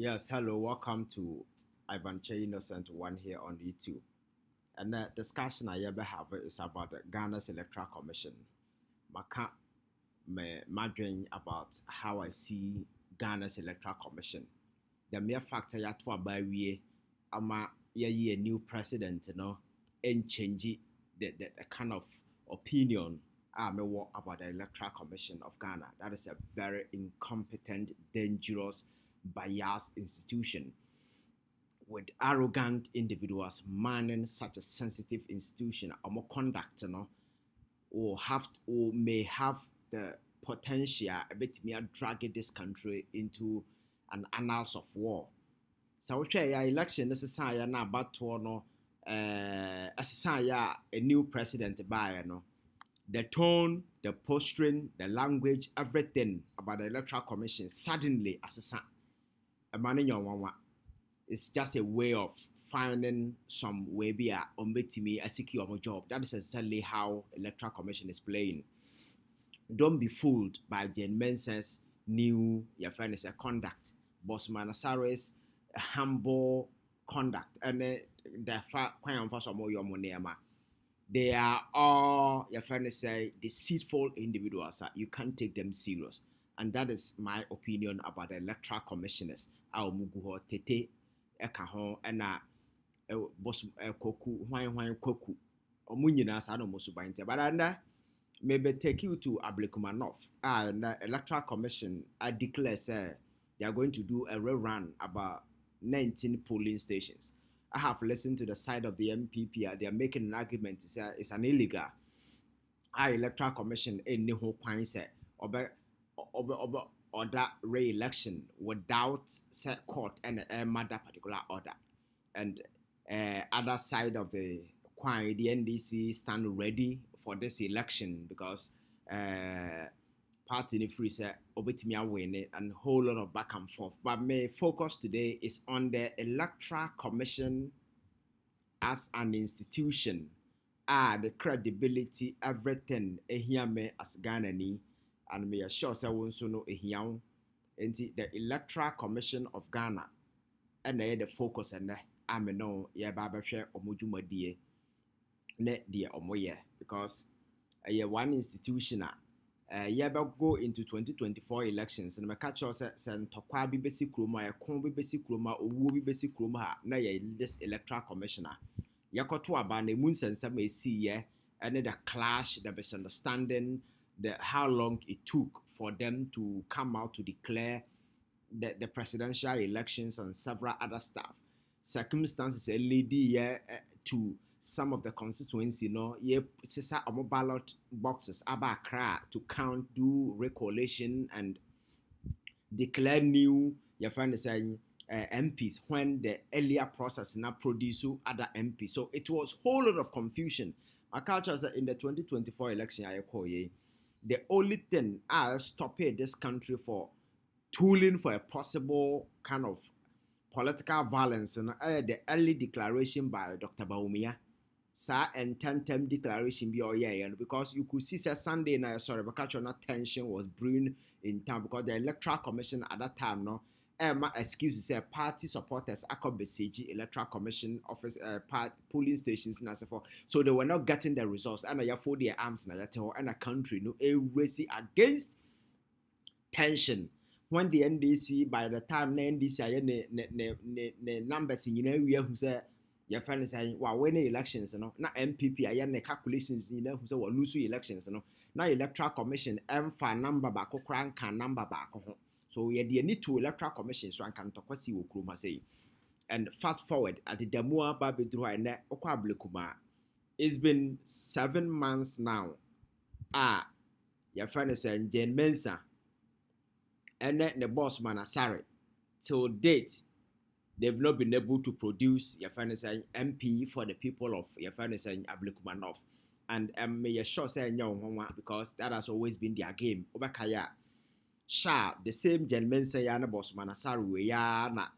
Yes, hello, welcome to Ivan Che Innocent One here on YouTube. And the discussion I ever have is about the Ghana's Electoral Commission. Maka me madwin about how I see Ghana's Electoral Commission. The mere fact that you by we ama a new president, and change the kind of opinion I may walk about the Electoral Commission of Ghana. That is a very incompetent, dangerous, biased institution with arrogant individuals manning such a sensitive institution. Our conduct, or may have the potential a bit more drag this country into an annals of war. So we say election necessary now, but as a new president by the tone, the posturing, the language, everything about the Electoral Commission suddenly as a man in your one. It's just a way of finding some way be a me a secure job. That is exactly how Electoral Commission is playing. Don't be fooled by Jean Mensah's new conduct. Bossman Asare's humble conduct and the they are all deceitful individuals. You can't take them serious. And that is my opinion about the electoral commissioners. Our muguho tete ekaho ena boss koku hwan koku. Omunyina sa no musubainte. But and maybe take you to Ablekuma North. And the electoral commission I declare they are going to do a rerun about 19 polling stations. I have listened to the side of the MPP. They are making an argument. It's an illegal. Our electoral commission in the whole point said order re-election without set court and that particular order. And other side of the coin, the NDC stand ready for this election because party in the free said obetimi win it and whole lot of back and forth. But my focus today is on the Electoral Commission as an institution. The credibility, everything here me as Ghanani, and me assure say won so no ehian enti the Electoral Commission of Ghana and the focus and I know yeah ba behwe omodwumadie ne de omoye because one institution go into 2024 elections and my catch us send tokwa bi besi kroma e kon bi besi kroma owo bi besi kroma ha na ye this electoral commissioner yakoto aba na mu nsensam esi ye and the clash, the misunderstanding, the how long it took for them to come out to declare the presidential elections and several other stuff circumstances led to some of the constituency, ballot boxes to count, do recollation, and declare new MPs when the earlier process now produce other MPs. So it was a whole lot of confusion. My culture is that in the 2024 election, the only thing I stopped this country for tooling for a possible kind of political violence and the early declaration by Dr. Baumia. And 10-term declaration be because you could see Sunday night tension was brewing in town because the Electoral Commission at that time my excuse to say party supporters beseji Electoral Commission office polling stations and so forth. So they were not getting the results and they fold their arms and a country race against tension. When the NDC by the time the NDC numbers who say your friend is saying, well, when elections, not MPP, I calculations, who say, well, lose elections, now Electoral Commission, for number back, crank can number back. So we need to Electoral Commission, so I can talk what see what say. And fast forward at the Demua Babidro and Okwablekuma, it's been 7 months now. Your friend is saying, Jean Mensah, and then the Bossman Asare, till date. They've not been able to produce MP for the people of Ablekuma North. And may assure say because that has always been their game. Obakaya. The same gentleman say Yana Bossman Asare ya na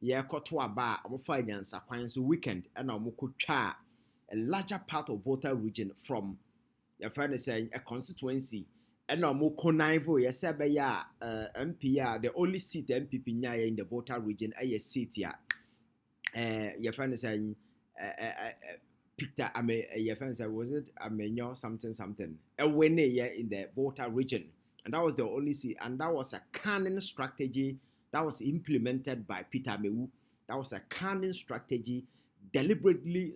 ye kotwa ba omofa nyansa kwan so weekend and omokotwa a larger part of voter region from a constituency and no more connive, yes, MP, the only seat MPP in the Volta region, a seat, your friend is saying, Peter, your friend said, was it something, a winner in the Volta region, and that was the only seat, and that was a cunning strategy that was implemented by Peter Amewu. That was a cunning strategy, deliberately,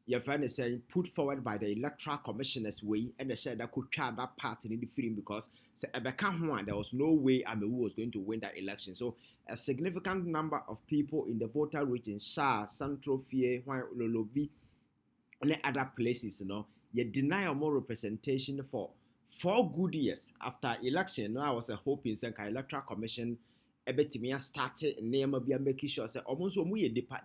your friend is saying, put forward by the Electoral Commissioners way, and they said that could try that part in the film because there was no way Amewu was going to win that election. So a significant number of people in the Volta region, Shah, Central Fie, Lolobi, and other places, you deny more representation for 4 good years after election. I was hoping the Electoral Commission Ebetimia started name of making sure that almost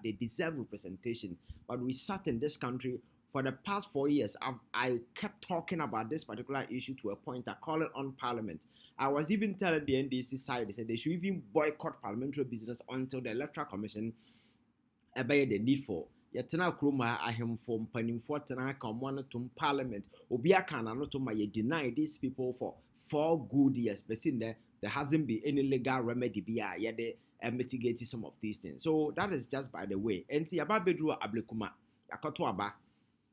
they deserve representation. But we sat in this country for the past 4 years. I kept talking about this particular issue to a point. I call it on Parliament. I was even telling the NDC side, they said they should even boycott parliamentary business until the Electoral Commission obey the need for. Yetena kroma ahemfo mpanimfo tena come one to Parliament. Obiaka na no to my deny these people for 4 good years. But in there hasn't been any legal remedy yet they mitigating some of these things. So that is just by the way. And see about bedru Ablekuma. Yakoto aba.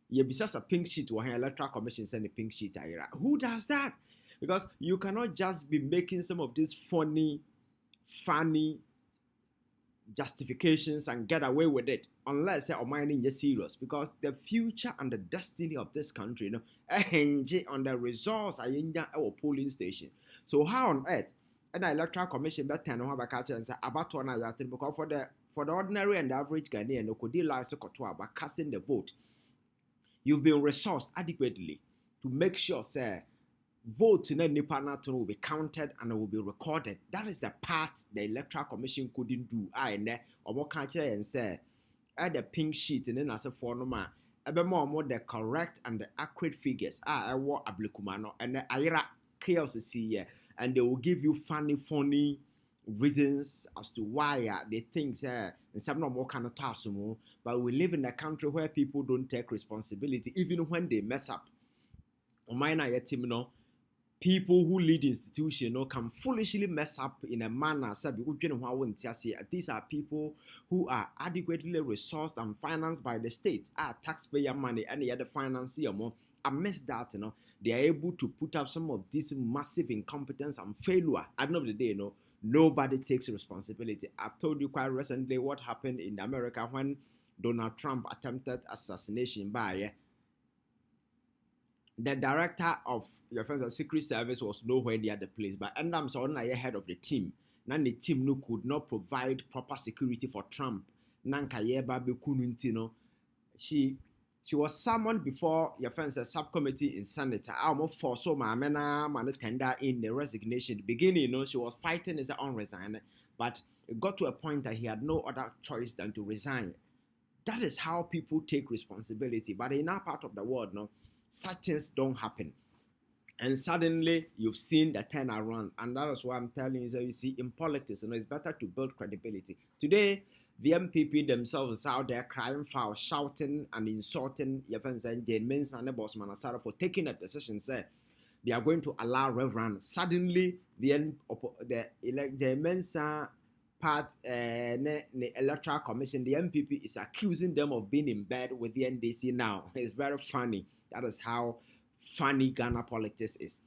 Ye bisa a pink sheet or Electoral Commission send a pink sheet. Who does that? Because you cannot just be making some of these funny justifications and get away with it unless you're mining you're serious, because the future and the destiny of this country hinge on the results in our polling station. So how on earth an Electoral Commission that can have a culture and say about one other thing, because for the ordinary and the average Ghanaian no could deal about casting the vote, you've been resourced adequately to make sure votes in any partner will be counted and will be recorded. That is the part the Electoral Commission couldn't do. And what can I and say add the pink sheet and then as a forma more the correct and the accurate figures. I want Ablekuma and the Ira chaos see and they will give you funny reasons as to why they think and some more cannot task more. But we live in a country where people don't take responsibility even when they mess up. People who lead institutions can foolishly mess up in a manner. These are people who are adequately resourced and financed by the state, taxpayer money, any other financier more. Amidst that, they are able to put up some of this massive incompetence and failure. At the end of the day, nobody takes responsibility. I've told you quite recently what happened in America when Donald Trump attempted assassination by the director of your friend's Secret Service was nowhere near the place, but I'm so head of the team. Now the team could not provide proper security for Trump. She was summoned before your friend's subcommittee in Senate. I almost foresaw my tender in the resignation. The beginning, she was fighting his own resign, but it got to a point that he had no other choice than to resign. That is how people take responsibility. But in our part of the world, such things don't happen. And suddenly you've seen the turnaround. And that is why I'm telling you, so you see, in politics, it's better to build credibility. Today, the MPP themselves are out there crying foul, shouting and insulting Jean Mensah Bossman Asare for taking a decision, say they are going to allow rerun. Suddenly, the Mensah part the Electoral Commission, the MPP is accusing them of being in bed with the NDC now. It's very funny. That is how funny Ghana politics is.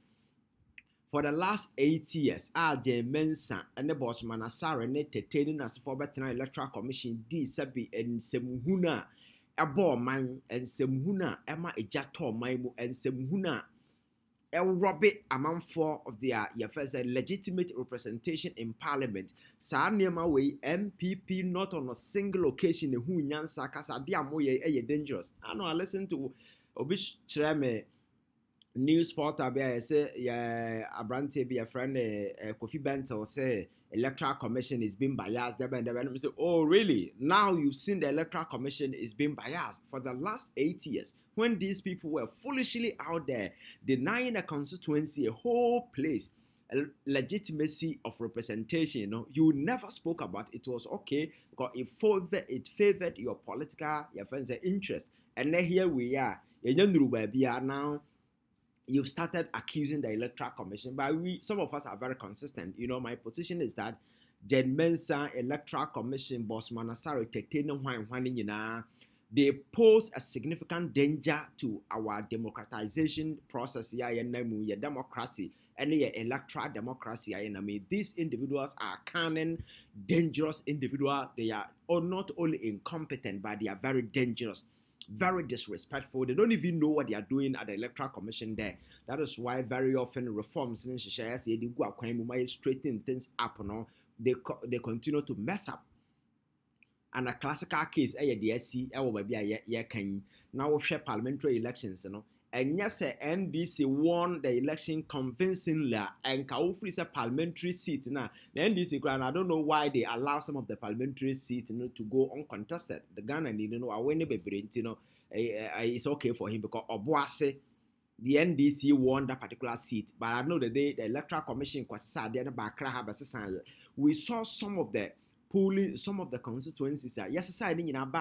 For the last 8 years, Jean Mensah and the Bossman Asare entertaining us for better Electoral Commission D Sabi and Semuhuna Abo Mine and Semuhuna Emma Ejato Maimu and Semuhuna El Robert among 4 of their first legitimate representation in Parliament. Sa way MPP not on a single occasion who nyansa kasa dia moye dangerous. I know I listen to Obish Chreme news portal be say Abrante be a friend Kofi Bentel say Electoral Commission is being biased. They say, oh really? Now you've seen the Electoral Commission is being biased. For the last 8 years, when these people were foolishly out there denying a constituency, a whole place, a legitimacy of representation, you never spoke about it. It was okay because it favored your political, your friends' interest. And then here we are. Now you've started accusing the Electoral Commission, but some of us are very consistent. You know, my position is that Jean Mensah Electoral Commission, Bossman Asare, they pose a significant danger to our democratization process, democracy, and electoral democracy. These individuals are cunning, dangerous individuals. They are not only incompetent, but they are very dangerous, very disrespectful. They don't even know what they are doing at the Electoral Commission there. That is why very often reforms in straighten things up. They continue to mess up. And a classical case, the SC, now we share parliamentary elections, and yes, NDC won the election convincingly, and Kaufri is a parliamentary seat now. The NDC, and I don't know why they allow some of the parliamentary seats to go uncontested. The Ghana, I win it's okay for him because Obuase, the NDC won that particular seat. But I know the day the Electoral Commission was sad, we saw some of the polling, some of the constituencies. Yes, I think at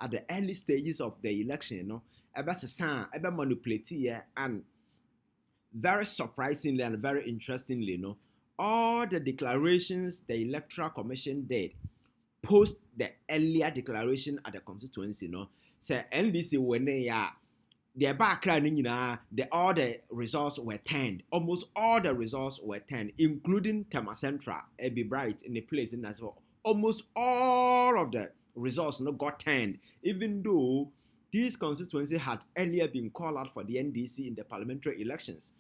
the early stages of the election, ebe manipulate and very surprisingly and very interestingly, all the declarations the Electoral Commission did post the earlier declaration at the constituency, say NDC when they are all the results were turned. Almost all the results were turned, including Tema Central, Ebi Bright in the place in as well. Almost all of the results got turned, even though these constituencies had earlier been called out for the NDC in the parliamentary elections.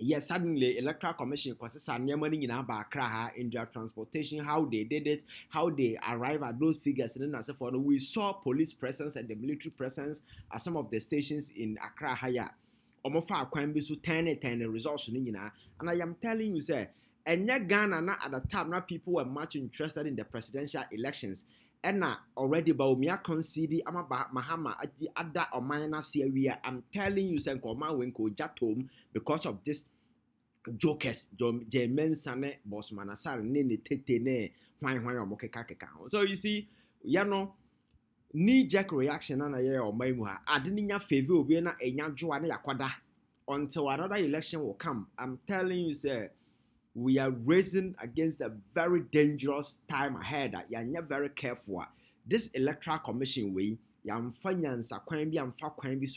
Yes, suddenly Electoral Commission in their transportation, how they did it, how they arrive at those figures, and so forth. We saw police presence and the military presence at some of the stations in Accra Haya. Omofa Kwambi so 10 results, and I am telling you, sir, and Ghana at the time, now people were much interested in the presidential elections. And already Baumia conceded Mahama at the other or minor Syria. I'm telling you, Senkoma Wenko Jatom, because of this jokers, Jean Mensah Bossman Asare, Nene Tete, so you see, knee-jerk reaction on a year or Maimuha. I didn't favor Vienna a young Joanna Yakwada until another election will come. I'm telling you, sir. We are racing against a very dangerous time ahead. You're very careful. This Electoral Commission way, you're finance so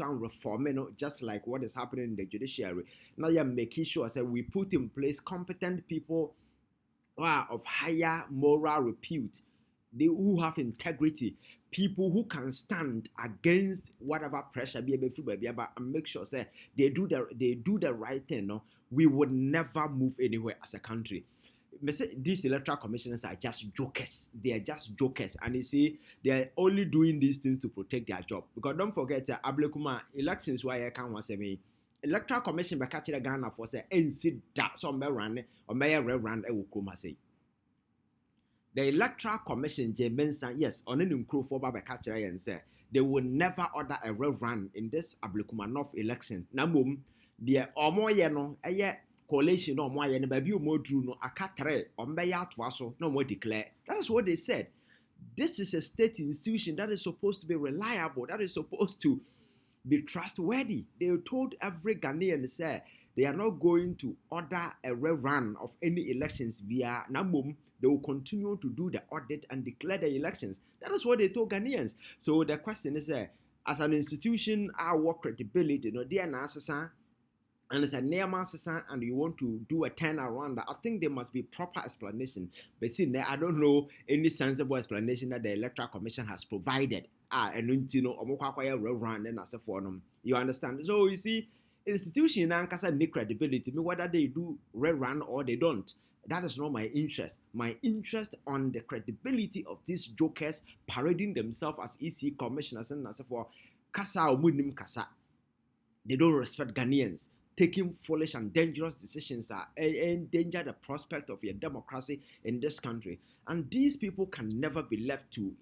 reforming, just like what is happening in the judiciary. Now you're making sure that we put in place competent people who are of higher moral repute, who have integrity, people who can stand against whatever pressure be able to and make sure that they do the right thing. We would never move anywhere as a country. These electoral commissioners are just jokers. They are just jokers. And you see, they are only doing these things to protect their job. Because don't forget, Ablekuma, elections why I can't say Electoral Commission by catching Ghana for say, and sit that some run or may run a wukuma say. The Electoral Commission, Jean Mensah, yes, on an crew for Baba Catcher and say, they will never order a rerun in this Ablekuma North election. Namum. The omoye a coalition or moye no baby mo dru no akatre ombeya atwaso no mo declare. That is what they said. This is a state institution that is supposed to be reliable, that is supposed to be trustworthy. They told every Ghanaian say they are not going to order a rerun of any elections via Namum. They will continue to do the audit and declare the elections. That is what they told Ghanaians. So the question is, as an institution, our credibility, they are necessary. And it's a near system, and you want to do a turnaround, I think there must be proper explanation. But see, I don't know any sensible explanation that the Electoral Commission has provided. You understand? So you see, institution and need credibility. Whether they do rerun or they don't, that is not my interest. My interest on the credibility of these jokers parading themselves as EC commissioners and so forth. Kasa or munim kasa. They don't respect Ghanaians. Taking foolish and dangerous decisions are endanger the prospect of your democracy in this country. And these people can never be left to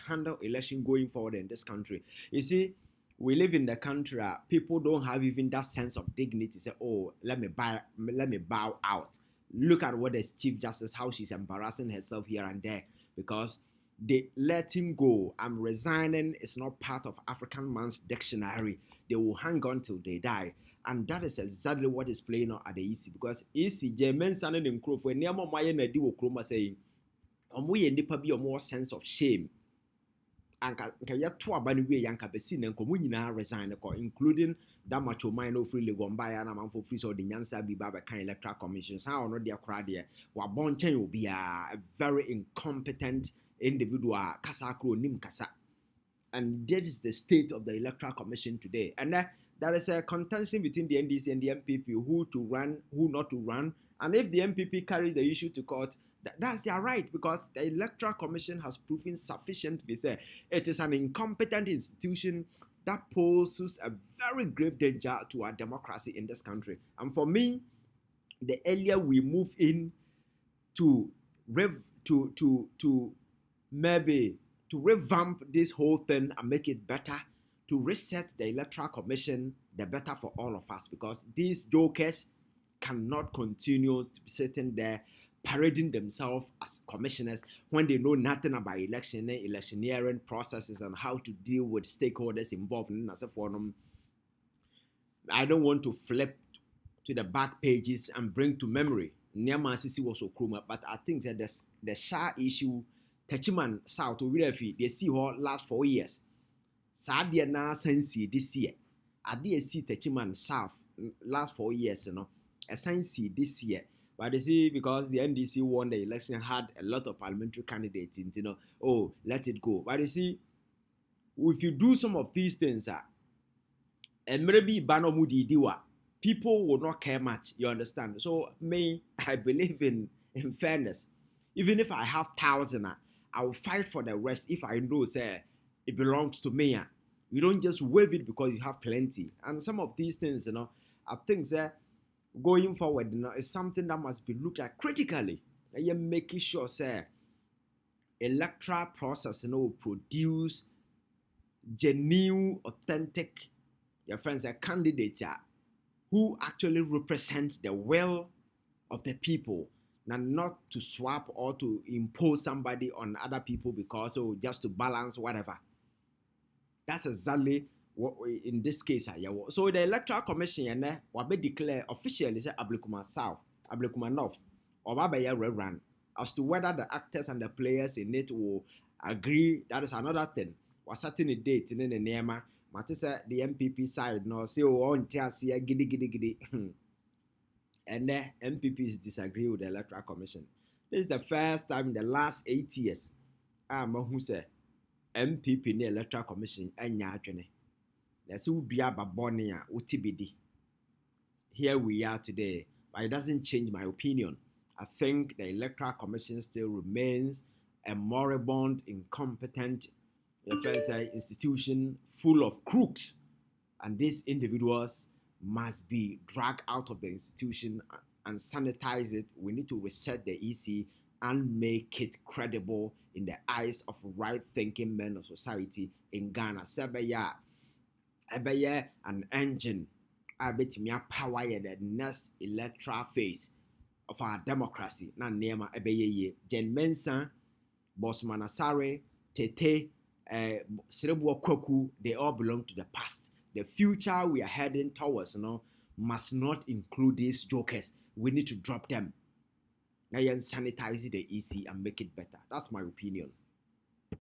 handle election going forward in this country. You see, we live in the country people don't have even that sense of dignity. Say, oh, let me bow out. Look at what the Chief Justice, how she's embarrassing herself here and there because they let him go. I'm resigning. It's not part of African man's dictionary. They will hang on till they die. And that is exactly what is playing out at the EC. Because EC, Jean Mensah and Nkro, for near my na di Okroma saying, Omoye nipa bi more sense of shame. And ya to abani we yanka besi na nkomo nyina resign ko, including that macho man no free legomba ya na manfo free so the nyansa bi ba kan electoral commission. Sa ono dia kra de wa bon chen obi a very incompetent individual kasa kro nim kasa. And that is the state of the electoral commission today. And there is a contention between the NDC and the MPP who to run, who not to run. And if the MPP carries the issue to court, that's their right, because the electoral commission has proven sufficient to be said. It is an incompetent institution that poses a very grave danger to our democracy in this country. And for me, the earlier we move in to maybe to revamp this whole thing and make it better, to reset the electoral commission, the better for all of us, because these jokers cannot continue to be sitting there parading themselves as commissioners when they know nothing about electioneering processes and how to deal with stakeholders involved in as a forum. I don't want to flip to the back pages and bring to memory Nyama Sisi was Okroma, but I think that the Shah issue, Techiman South Owirefi, they see her last 4 years. Sadia na sensi this year. I did see Techiman South last 4 years, you know, a sensi this year. But you see, because the NDC won the election, had a lot of parliamentary candidates, you know, oh, let it go. But you see, if you do some of these things, and maybe Bano Mudi Diwa, people will not care much, you understand? So, me, I believe in fairness. Even if I have 1,000, I will fight for the rest if I know, say, it belongs to me. You don't just wave it because you have plenty. And some of these things, you know, I think that going forward, you know, is something that must be looked at critically. And you're making sure, say, electoral process, you know, will produce genuine, authentic, your friends, a candidate who actually represents the will of the people, and not to swap or to impose somebody on other people because, oh, just to balance whatever. That's exactly what in this case. So the Electoral Commission will be declared officially say Ablekuma South, Ablekuma North, or Babaya rerun. As to whether the actors and the players in it will agree, that is another thing. We're setting a date in the Nema. Matisa the MPP side no say on Tiasia giddy. And the MPPs disagree with the Electoral Commission. This is the first time in the last 8 years. Who say MPP in the Electoral Commission and Yadrene. Let's who be about Bonia, Utibidi. Here we are today, but it doesn't change my opinion. I think the Electoral Commission still remains a moribund, incompetent institution full of crooks, and these individuals must be dragged out of the institution and sanitize it. We need to reset the EC and make it credible in the eyes of right-thinking men of society in Ghana. Sebeye an engine abetimi power the next electoral phase of our democracy. Na nema ebeye Jean Mensah Bossman Asare, Tete, Serebu Kwaku, they all belong to the past. The future we are heading towards, you know, must not include these jokers. We need to drop them. Now you sanitize the EC and make it better. That's my opinion.